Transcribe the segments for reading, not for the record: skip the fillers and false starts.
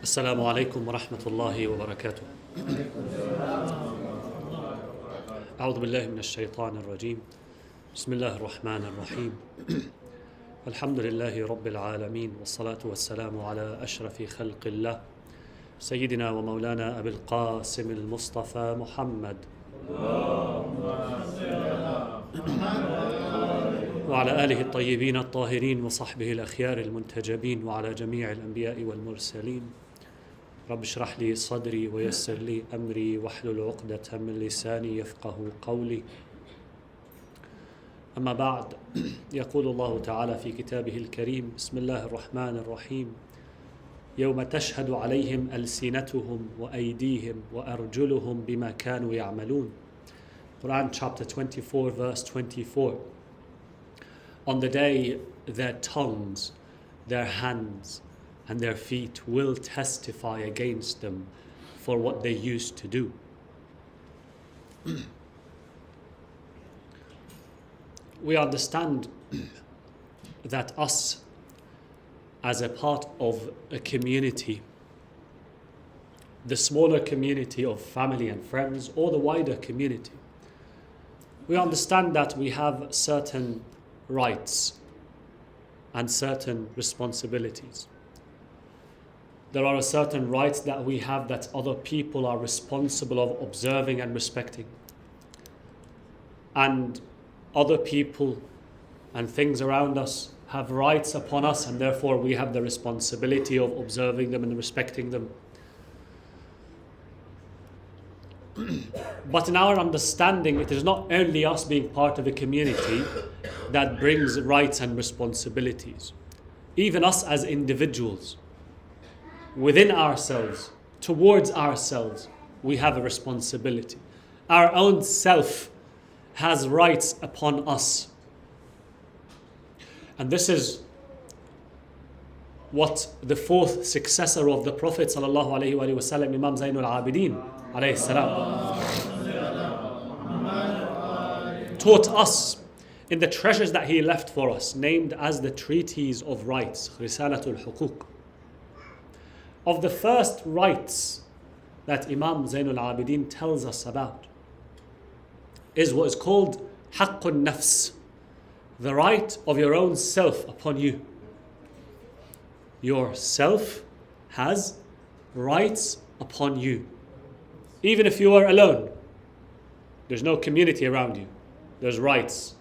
السلام عليكم ورحمة الله وبركاته. أعوذ بالله من الشيطان الرجيم. بسم الله الرحمن الرحيم. الحمد لله رب العالمين، والصلاة والسلام على أشرف خلق الله سيدنا ومولانا أبي القاسم المصطفى محمد وعلى آله الطيبين الطاهرين وصحبه الأخيار المنتجبين وعلى جميع الأنبياء والمرسلين. رب اشرح لي صدري ويسر لي أمري واحلل عقدة من لساني يفقه قولي. أما بعد، يقول الله تعالى في كتابه الكريم: بسم الله الرحمن الرحيم. يوم تشهد عليهم ألسنتهم وأيديهم وأرجلهم بما كانوا يعملون. Quran chapter 24 verse 24. On the day their tongues, their hands and their feet will testify against them for what they used to do. We understand that us as a part of a community, the smaller community of family and friends or the wider community, we understand that we have certain rights and certain responsibilities. There are certain rights that we have that other people are responsible of observing and respecting. And other people and things around us have rights upon us, and therefore we have the responsibility of observing them and respecting them. But in our understanding, it is not only us being part of a community that brings rights and responsibilities. Even us as individuals, within ourselves, towards ourselves, we have a responsibility. Our own self has rights upon us. And this is what the fourth successor of the Prophet ﷺ, Imam Zainul Abidin alayhi salam, taught us in the treasures that he left for us, named as the treatise of rights, Risalatul Huquq. Of the first rights that Imam Zainul Abidin tells us about is what is called Haqqun Nafs, the right of your own self upon you. Your self has rights upon you. Even if you are alone, there's no community around you, there's rights.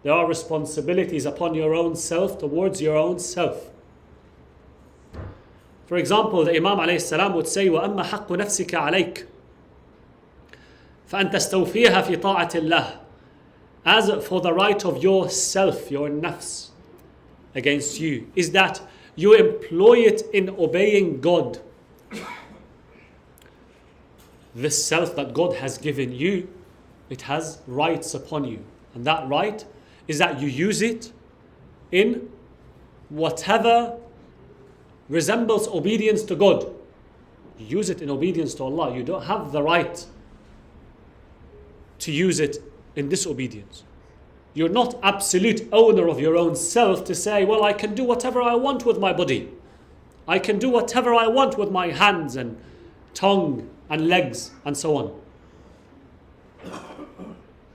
There are responsibilities upon your own self towards your own self. For example, the Imam alayhi salam would say, وَأَمَّا حَقُّ نَفْسِكَ عَلَيْكَ فَأَنْ تَسْتَوْفِيهَا فِي طَاعَةِ اللَّهِ. As for the right of yourself, your nafs, against you, is that you employ it in obeying God. This self that God has given you, it has rights upon you. And that right is that you use it in whatever resembles obedience to God. You use it in obedience to Allah. You don't have the right to use it in disobedience. You're not absolute owner of your own self to say, well, I can do whatever I want with my body. I can do whatever I want with my hands and tongue and legs and so on.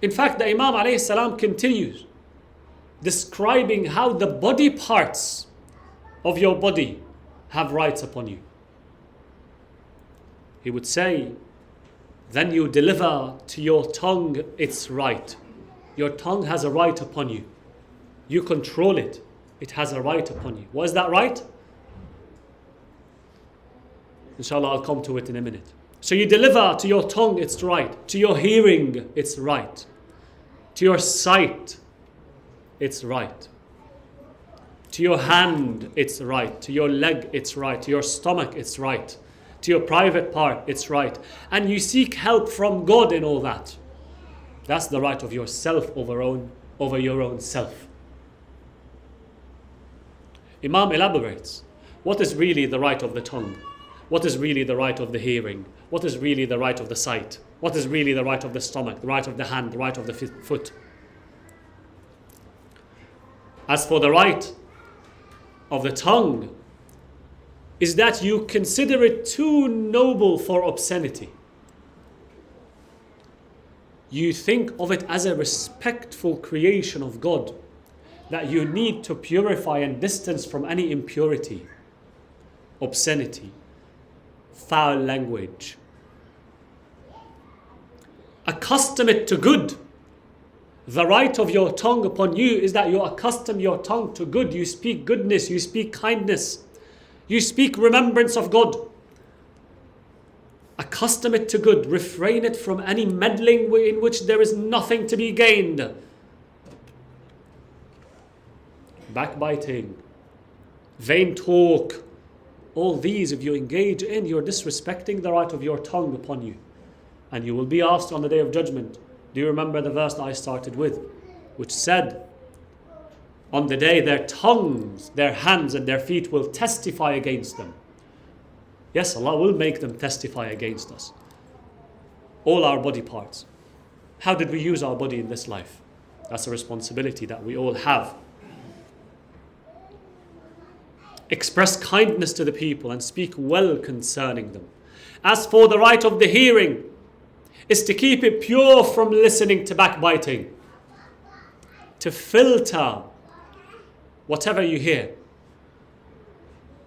In fact, the Imam alayhi salam continues describing how the body parts of your body have rights upon you. He would say, then you deliver to your tongue its right. Your tongue has a right upon you. You control it. It has a right upon you. What is that right? Inshallah, I'll come to it in a minute. So you deliver to your tongue its right, to your hearing its right, to your sight its right, to your hand its right, to your leg its right, to your stomach its right, to your private part its right. And you seek help from God in all that. That's the right of yourself over your own self. Imam elaborates, what is really the right of the tongue? What is really the right of the hearing? What is really the right of the sight? What is really the right of the stomach, the right of the hand, the right of the foot? As for the right of the tongue, is that you consider it too noble for obscenity. You think of it as a respectful creation of God that you need to purify and distance from any impurity, obscenity, foul language. Accustom it to good. The right of your tongue upon you is that you accustom your tongue to good. You speak goodness, you speak kindness, you speak remembrance of God. Accustom it to good. Refrain it from any meddling in which there is nothing to be gained. Backbiting, vain talk, all these, if you engage in, you're disrespecting the right of your tongue upon you. And you will be asked on the day of judgment. Do you remember the verse that I started with, which said, on the day their tongues, their hands and their feet will testify against them. Yes, Allah will make them testify against us. All our body parts. How did we use our body in this life? That's a responsibility that we all have. Express kindness to the people and speak well concerning them. As for the right of the hearing, is to keep it pure from listening to backbiting. To filter whatever you hear.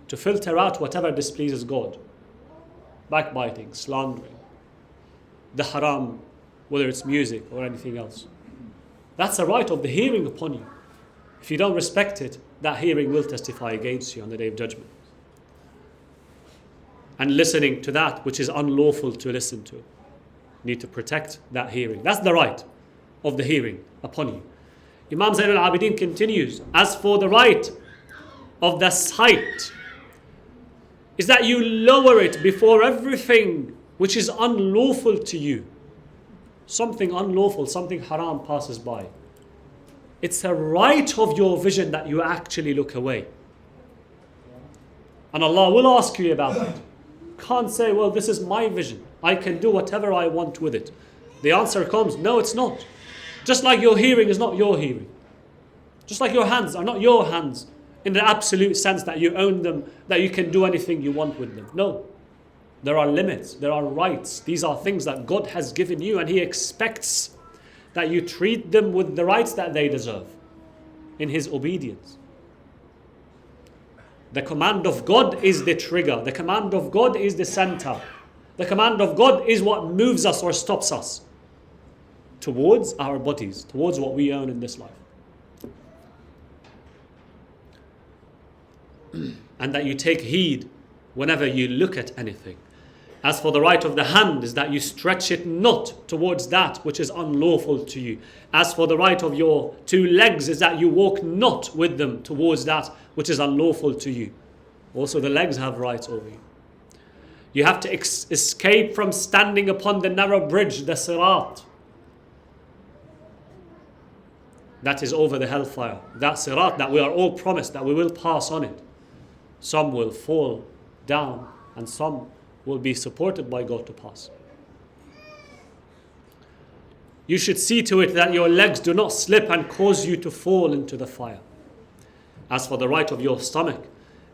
To filter out whatever displeases God. Backbiting, slandering, the haram, whether it's music or anything else. That's a right of the hearing upon you. If you don't respect it, that hearing will testify against you on the day of judgment. And listening to that which is unlawful to listen to. You need to protect that hearing. That's the right of the hearing upon you. Imam Zain al-Abidin continues, as for the right of the sight, is that you lower it before everything which is unlawful to you. Something unlawful, something haram passes by. It's a right of your vision that you actually look away. And Allah will ask you about it. Can't say, well, this is my vision. I can do whatever I want with it. The answer comes, no, it's not. Just like your hearing is not your hearing. Just like your hands are not your hands in the absolute sense that you own them, that you can do anything you want with them. No. There are limits. There are rights. These are things that God has given you, and He expects that you treat them with the rights that they deserve in His obedience. The command of God is the trigger. The command of God is the center. The command of God is what moves us or stops us towards our bodies, towards what we own in this life. And that you take heed whenever you look at anything. As for the right of the hand, is that you stretch it not towards that which is unlawful to you. As for the right of your two legs, is that you walk not with them towards that which is unlawful to you. Also the legs have rights over you. You have to escape from standing upon the narrow bridge, the sirat. That is over the hellfire. That sirat that we are all promised that we will pass on it. Some will fall down and some will be supported by God to pass. You should see to it that your legs do not slip and cause you to fall into the fire. As for the right of your stomach,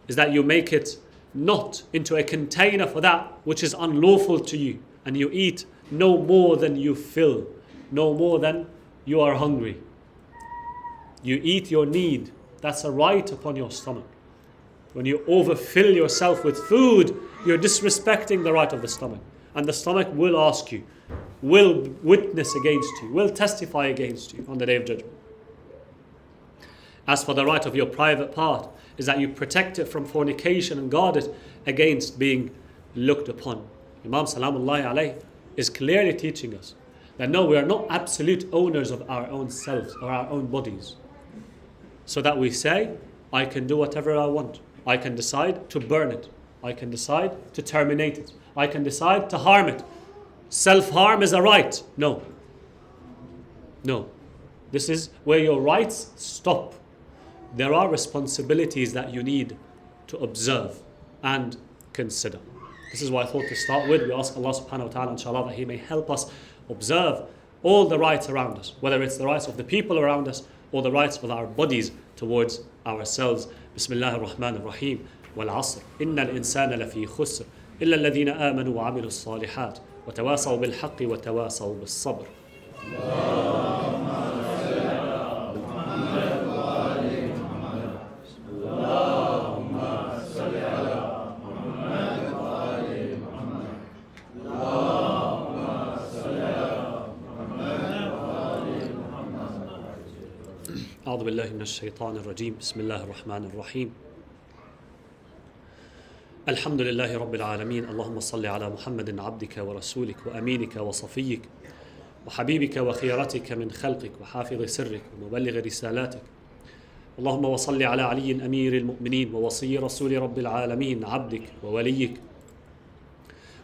is that you make it not into a container for that which is unlawful to you, and you eat no more than you fill, no more than you are hungry. You eat your need. That's a right upon your stomach. When you overfill yourself with food, you're disrespecting the right of the stomach. And the stomach will ask you, will witness against you, will testify against you on the day of judgment. As for the right of your private part, is that you protect it from fornication and guard it against being looked upon. Imam Salamullahi alayhi is clearly teaching us that no, we are not absolute owners of our own selves or our own bodies. So that we say, I can do whatever I want. I can decide to burn it. I can decide to terminate it. I can decide to harm it. Self-harm is a right. No. No. This is where your rights stop. There are responsibilities that you need to observe and consider. This is what I thought to start with. We ask Allah subhanahu wa ta'ala, inshallah, that He may help us observe all the rights around us, whether it's the rights of the people around us or the rights of our bodies towards ourselves. Bismillah ar-Rahman ar-Rahim. والعصر إن الإنسان لفي خسر إلا الذين آمنوا وعملوا الصالحات وتواصوا بالحق وتواصوا بالصبر. أعوذ بالله من الشيطان الرجيم بسم الله الرحمن الرحيم الحمد لله رب العالمين اللهم صل على محمد عبدك ورسولك وأمينك وصفيك وحبيبك وخيرتك من خلقك وحافظ سرك ومبلغ رسالاتك اللهم وصل على علي أمير المؤمنين ووصي رسول رب العالمين عبدك ووليك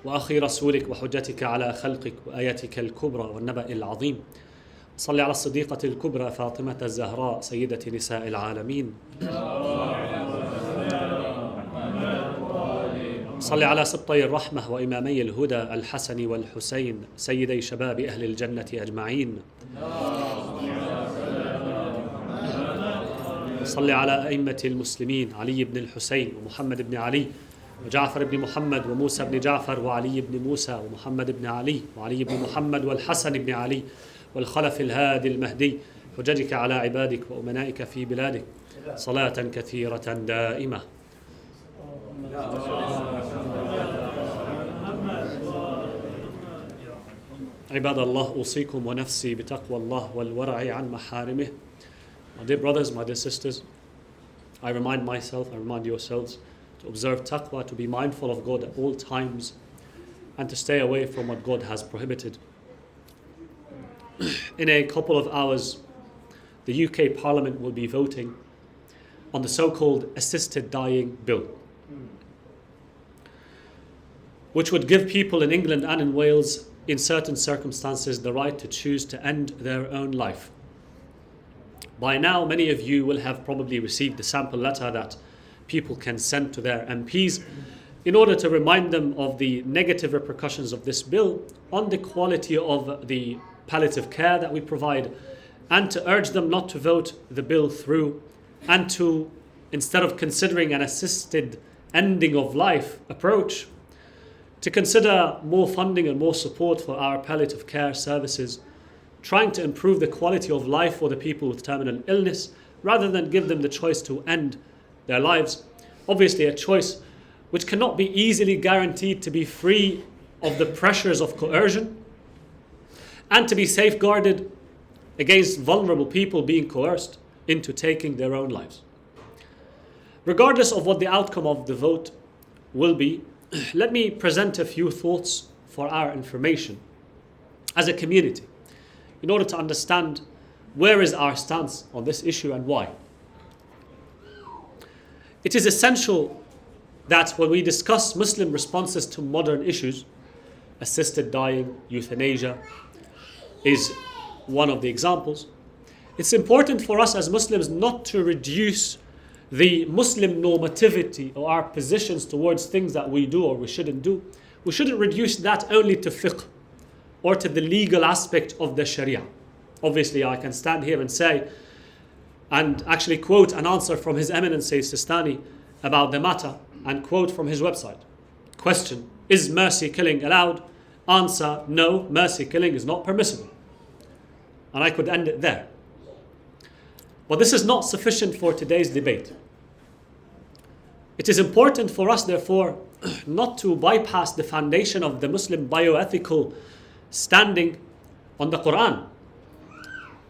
وأخي رسولك وحجتك على خلقك وآيتك الكبرى والنبأ العظيم صل على الصديقة الكبرى فاطمة الزهراء سيدة نساء العالمين صل على سبطي الرحمة وإمامي الهدى الحسن والحسين سيدي شباب أهل الجنة أجمعين صل على أئمة المسلمين علي بن الحسين ومحمد بن علي وجعفر بن محمد وموسى بن جعفر وعلي بن موسى ومحمد بن علي وعلي بن محمد والحسن بن علي والخلف الهادي المهدي حججك على عبادك وأمنائك في بلادك صلاة كثيرة دائمة. عباد الله أوصيكم ونفسي بتقوى الله والورع عن محارمه. My dear brothers, my dear sisters, I remind myself, I remind yourselves to observe taqwa, to be mindful of God at all times and to stay away from what God has prohibited. In a couple of hours, the UK Parliament will be voting on the so-called assisted dying bill, which would give people in England and in Wales, in certain circumstances, the right to choose to end their own life. By now, many of you will have probably received the sample letter that people can send to their MPs in order to remind them of the negative repercussions of this bill on the quality of the palliative care that we provide, and to urge them not to vote the bill through, and to, instead of considering an assisted ending of life approach, to consider more funding and more support for our palliative care services, trying to improve the quality of life for the people with terminal illness, rather than give them the choice to end their lives. Obviously, a choice which cannot be easily guaranteed to be free of the pressures of coercion, and to be safeguarded against vulnerable people being coerced into taking their own lives. Regardless of what the outcome of the vote will be, let me present a few thoughts for our information as a community in order to understand where is our stance on this issue and why. It is essential that when we discuss Muslim responses to modern issues, assisted dying, euthanasia, is one of the examples. It's important for us as Muslims not to reduce the Muslim normativity or our positions towards things that we do or we shouldn't do. We shouldn't reduce that only to fiqh or to the legal aspect of the Sharia. Obviously, I can stand here and say, and actually quote an answer from His Eminence Sayyid Sistani about the matter, and quote from his website. Question: is mercy killing allowed? Answer: no, mercy killing is not permissible. And I could end it there. But this is not sufficient for today's debate. It is important for us, therefore, not to bypass the foundation of the Muslim bioethical standing on the Quran,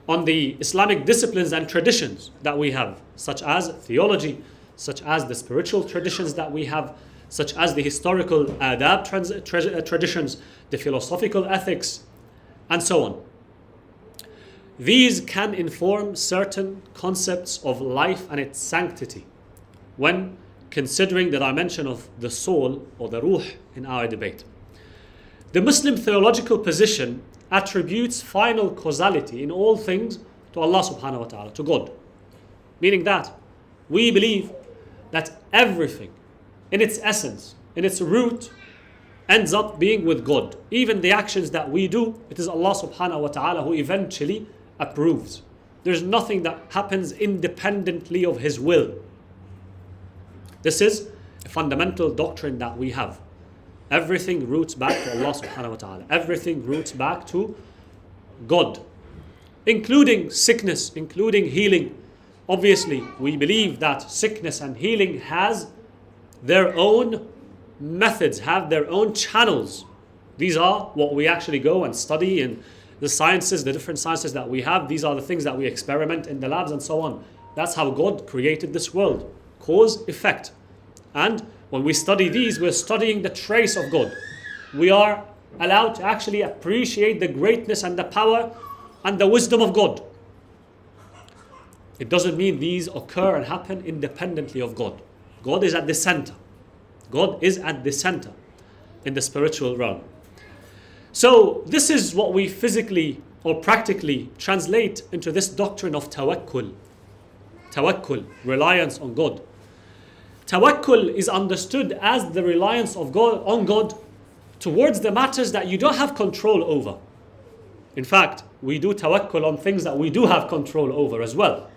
on the Islamic disciplines and traditions that we have, such as theology, such as the spiritual traditions that we have, such as the historical adab traditions, the philosophical ethics, and so on. These can inform certain concepts of life and its sanctity when considering the dimension of the soul or the ruh in our debate. The Muslim theological position attributes final causality in all things to Allah subhanahu wa ta'ala, to God. Meaning that we believe that everything in its essence, in its root, ends up being with God. Even the actions that we do, it is Allah subhanahu wa ta'ala who eventually approves. There's nothing that happens independently of His will. This is a fundamental doctrine that we have. Everything roots back to Allah subhanahu wa ta'ala. Everything roots back to God, including sickness, including healing. Obviously, we believe that sickness and healing has their own methods, have their own channels. These are what we actually go and study in the sciences, the different sciences that we have. These are the things that we experiment in the labs and so on. That's how God created this world. Cause, effect. And when we study these, we're studying the trace of God. We are allowed to actually appreciate the greatness and the power and the wisdom of God. It doesn't mean these occur and happen independently of God. God is at the center. God is at the center in the spiritual realm. So this is what we physically or practically translate into this doctrine of tawakkul. Tawakkul, reliance on God. Tawakkul is understood as the reliance of God on God towards the matters that you don't have control over. In fact, we do tawakkul on things that we do have control over as well.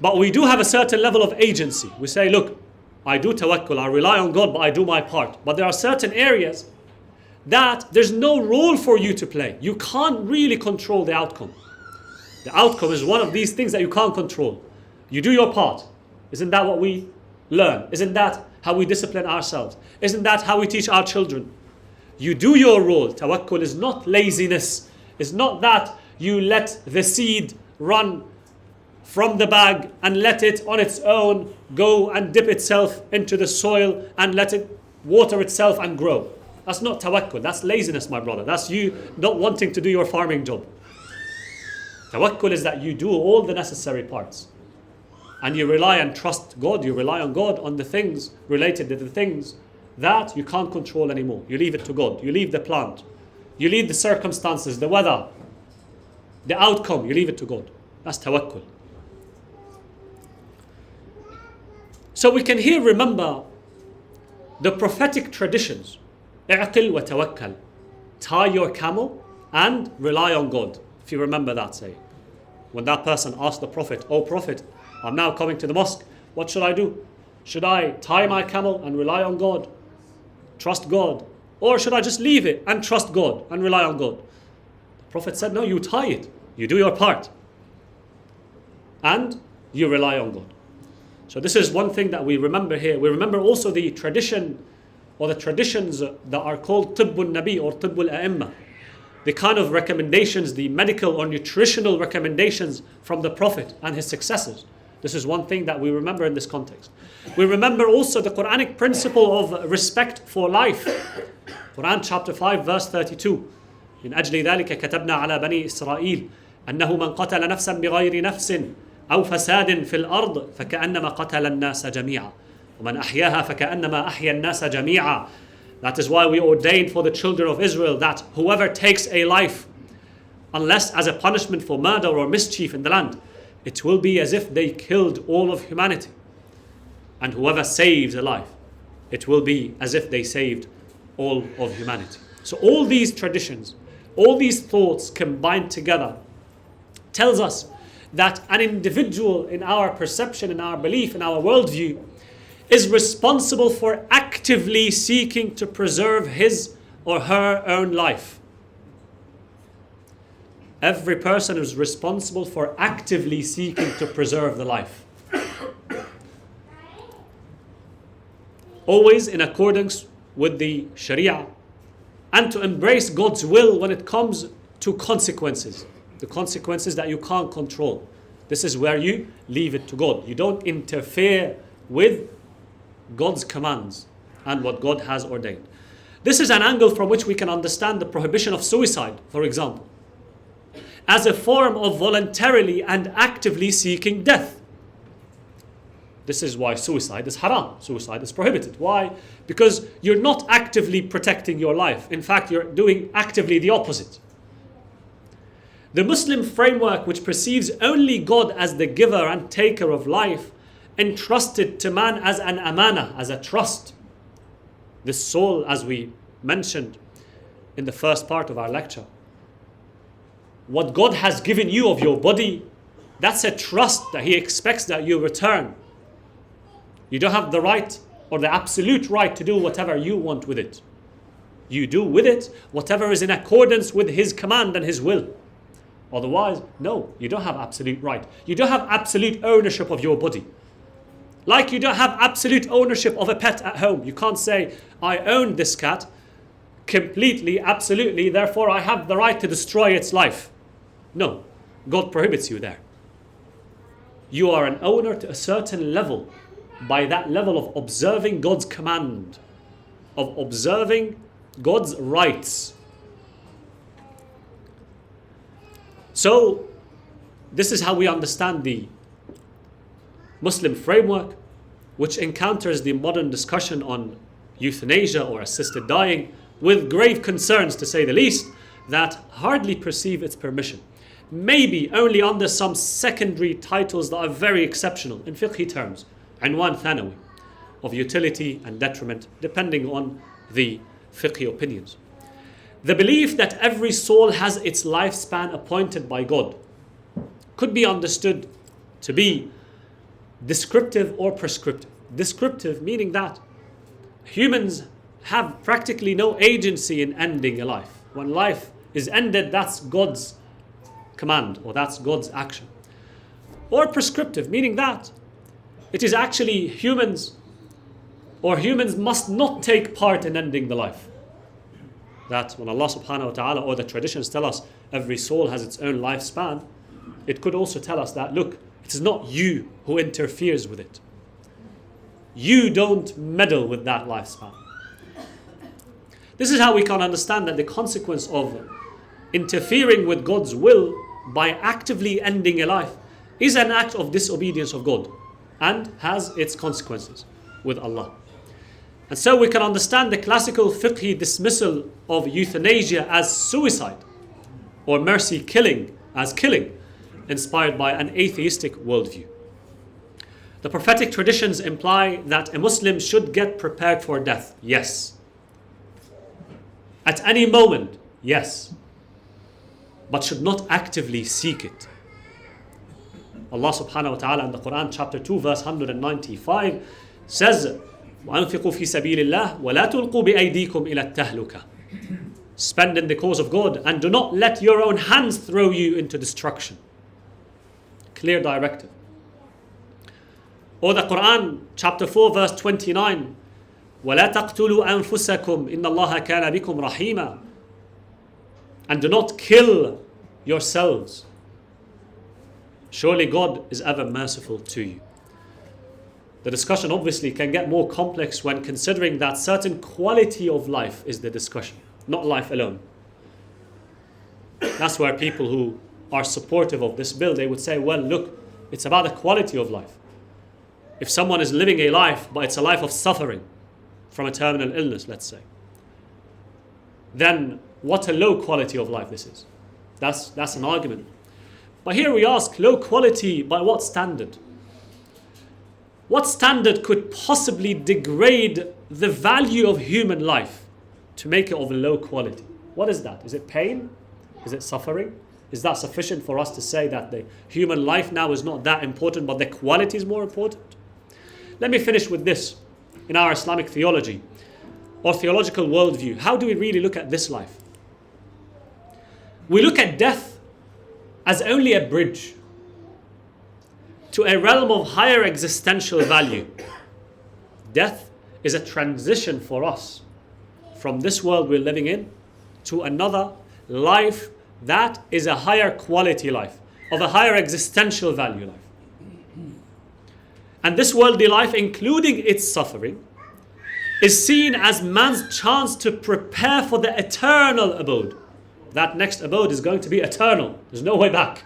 But we do have a certain level of agency. We say, look, I do tawakkul, I rely on God, but I do my part. But there are certain areas that there's no role for you to play. You can't really control the outcome. The outcome is one of these things that you can't control. You do your part. Isn't that what we learn? Isn't that how we discipline ourselves? Isn't that how we teach our children? You do your role. Tawakkul is not laziness. It's not that you let the seed run from the bag and let it on its own go and dip itself into the soil and let it water itself and grow. That's not tawakkul. That's laziness, my brother. That's you not wanting to do your farming job. Tawakkul is that you do all the necessary parts. And you rely and trust God. You rely on God on the things related to the things that you can't control anymore. You leave it to God. You leave the plant. You leave the circumstances, the weather, the outcome. You leave it to God. That's tawakkul. So we can here remember the prophetic traditions. اعقل وتوكل. Tie your camel and rely on God. If you remember that, say. When that person asked the Prophet, "Oh Prophet, I'm now coming to the mosque. What should I do? Should I tie my camel and rely on God? Trust God? Or should I just leave it and trust God and rely on God?" The Prophet said, no, you tie it. You do your part. And you rely on God. So this is one thing that we remember here. We remember also the tradition or the traditions that are called Tibbul Nabi or Tibbul A'imma. The kind of recommendations, the medical or nutritional recommendations from the Prophet and his successors. This is one thing that we remember in this context. We remember also the Quranic principle of respect for life. Quran chapter 5 verse 32. من أجل ذلك كتبنا على بني إسرائيل أنه من قتل نفسا بغير نفس أو فساد في الأرض فكأنما قتل الناس جميعا ومن أحياها فكأنما أحيا الناس جميعا. That is why we ordained for the children of Israel that whoever takes a life, unless as a punishment for murder or mischief in the land, it will be as if they killed all of humanity. And whoever saves a life, it will be as if they saved all of humanity. So all these traditions, all these thoughts combined together tells us that an individual in our perception, in our belief, in our worldview is responsible for actively seeking to preserve his or her own life. Every person is responsible for actively seeking to preserve the life. Always in accordance with the Sharia, and to embrace God's will when it comes to consequences. The consequences that you can't control. This is where you leave it to God. You don't interfere with God's commands and what God has ordained. This is an angle from which we can understand the prohibition of suicide, for example, as a form of voluntarily and actively seeking death. This is why suicide is haram. Suicide is prohibited. Why? Because you're not actively protecting your life. In fact, you're doing actively the opposite. The Muslim framework, which perceives only God as the giver and taker of life, entrusted to man as an amana, as a trust. This soul, as we mentioned in the first part of our lecture, what God has given you of your body, that's a trust that He expects that you return. You don't have the right or the absolute right to do whatever you want with it. You do with it whatever is in accordance with His command and His will. Otherwise, no, you don't have absolute right. You don't have absolute ownership of your body. Like you don't have absolute ownership of a pet at home. You can't say, I own this cat completely, absolutely, therefore I have the right to destroy its life. No, God prohibits you there. You are an owner to a certain level, by that level of observing God's command, of observing God's rights. So, this is how we understand the Muslim framework, which encounters the modern discussion on euthanasia or assisted dying with grave concerns, to say the least, that hardly perceive its permission. Maybe only under some secondary titles that are very exceptional in fiqhi terms, عنوان ثانوي, of utility and detriment, depending on the fiqhi opinions. The belief that every soul has its lifespan appointed by God could be understood to be descriptive or prescriptive. Descriptive meaning that humans have practically no agency in ending a life. When life is ended, that's God's command or that's God's action. Or prescriptive, meaning that it is actually humans must not take part in ending the life. That when Allah subhanahu wa ta'ala or the traditions tell us every soul has its own lifespan, it could also tell us that, look, it is not you who interferes with it. You don't meddle with that lifespan. This is how we can understand that the consequence of interfering with God's will by actively ending a life is an act of disobedience of God and has its consequences with Allah. And so we can understand the classical fiqhi dismissal of euthanasia as suicide or mercy killing as killing, inspired by an atheistic worldview. The prophetic traditions imply that a Muslim should get prepared for death, yes. At any moment, yes. But should not actively seek it. Allah subhanahu wa ta'ala in the Quran chapter 2 verse 195 says, وَأَنْفِقُوا فِي سَبِيلِ اللَّهِ وَلَا تُلْقُوا بِأَيْدِيكُمْ إِلَى التَّهْلُكَةِ. Spend in the cause of God and do not let your own hands throw you into destruction. Clear directive. Or the Quran chapter 4 verse 29, وَلَا تَقْتُلُوا أَنفُسَكُمْ إِنَّ اللَّهَ كَانَ بِكُمْ رَحِيمًا. And do not kill yourselves. Surely God is ever merciful to you. The discussion obviously can get more complex when considering that certain quality of life is the discussion, not life alone. That's where people who are supportive of this bill, they would say, well, look, it's about the quality of life. If someone is living a life, but it's a life of suffering from a terminal illness, let's say, then what a low quality of life this is. That's an argument. But here we ask, low quality by what standard? What standard could possibly degrade the value of human life to make it of a low quality? What is that? Is it pain? Is it suffering? Is that sufficient for us to say that the human life now is not that important, but the quality is more important? Let me finish with this. In our Islamic theology or theological worldview, how do we really look at this life? We look at death as only a bridge to a realm of higher existential value. Death is a transition for us from this world we're living in to another life that is a higher quality life, of a higher existential value life. And this worldly life, including its suffering, is seen as man's chance to prepare for the eternal abode. That next abode is going to be eternal. There's no way back.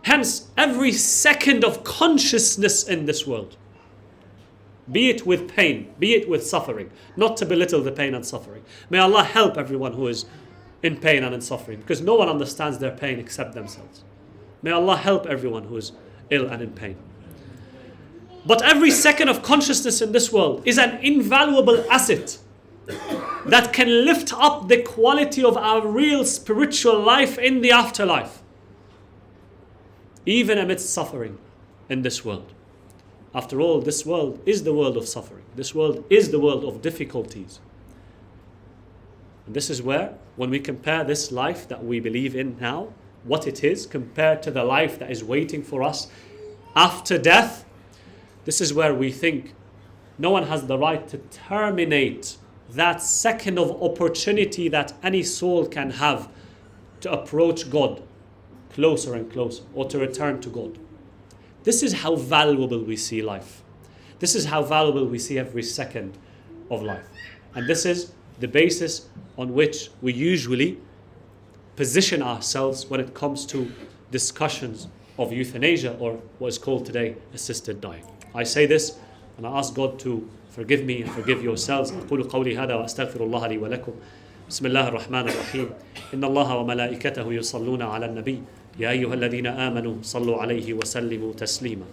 Hence, every second of consciousness in this world, be it with pain, be it with suffering, not to belittle the pain and suffering. May Allah help everyone who is in pain and in suffering, because no one understands their pain except themselves. May Allah help everyone who is ill and in pain. But every second of consciousness in this world is an invaluable asset that can lift up the quality of our real spiritual life in the afterlife, even amidst suffering in this world. After all, this world is the world of suffering. This world is the world of difficulties. And this is where, when we compare this life that we believe in now, what it is, compared to the life that is waiting for us after death, this is where we think no one has the right to terminate that second of opportunity that any soul can have to approach God closer and closer, or to return to God. This is how valuable we see life. This is how valuable we see every second of life. And this is the basis on which we usually position ourselves when it comes to discussions of euthanasia, or what is called today assisted dying. I say this and I ask God to forgive me and forgive yourselves. أقول قولي هذا وأستغفر الله لي ولكم. بسم الله الرحمن الرحيم. إن الله وملائكته يصلون على النبي يا أيها الذين آمنوا صلوا عليه وسلموا تسليما.